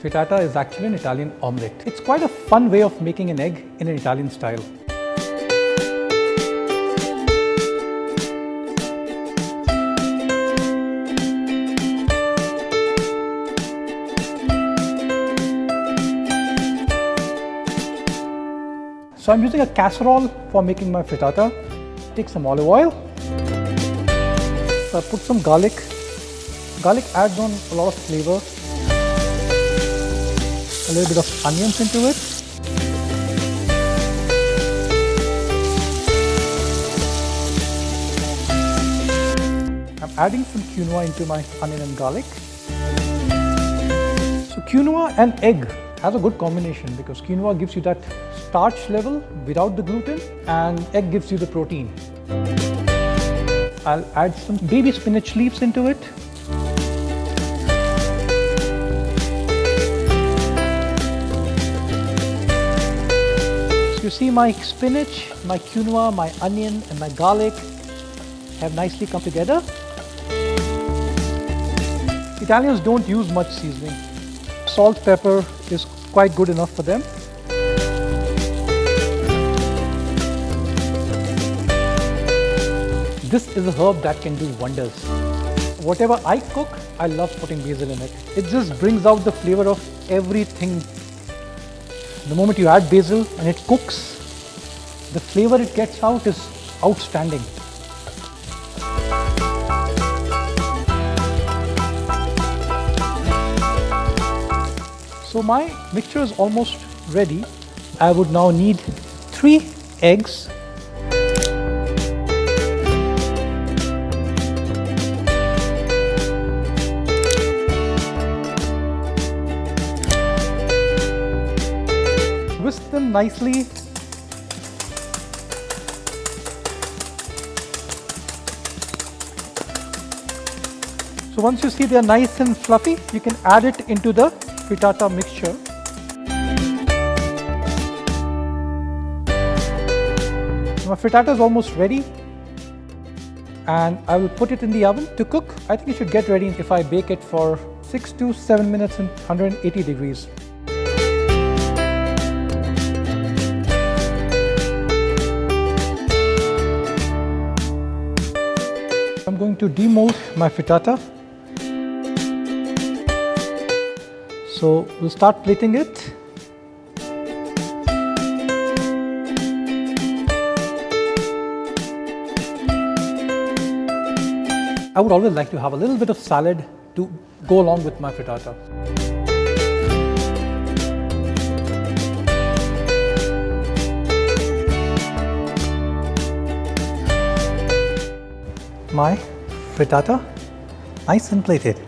Frittata is actually an Italian omelette. It's quite a fun way of making an egg in an Italian style. So I'm using a casserole for making my frittata. Take some olive oil. So I put some garlic. Garlic adds on a lot of flavor. A little bit of onions into it. I'm adding some quinoa into my onion and garlic. So quinoa and egg has a good combination because quinoa gives you that starch level without the gluten and egg gives you the protein. I'll add some baby spinach leaves into it. So you see my spinach, my quinoa, my onion and my garlic have nicely come together. Italians don't use much seasoning. Salt, pepper is quite good enough for them. This is a herb that can do wonders. Whatever I cook, I love putting basil in it. It just brings out the flavor of everything. The moment you add basil and it cooks, the flavor it gets out is outstanding. So my mixture is almost ready. I would now need 3 eggs. Whisk them nicely. So once you see they are nice and fluffy, you can add it into the frittata mixture. My frittata is almost ready and I will put it in the oven to cook. I think it should get ready if I bake it for 6 to 7 minutes in 180 degrees. I'm going to demold my frittata. So we'll start plating it. I would always like to have a little bit of salad to go along with my frittata. My frittata, nice and plated.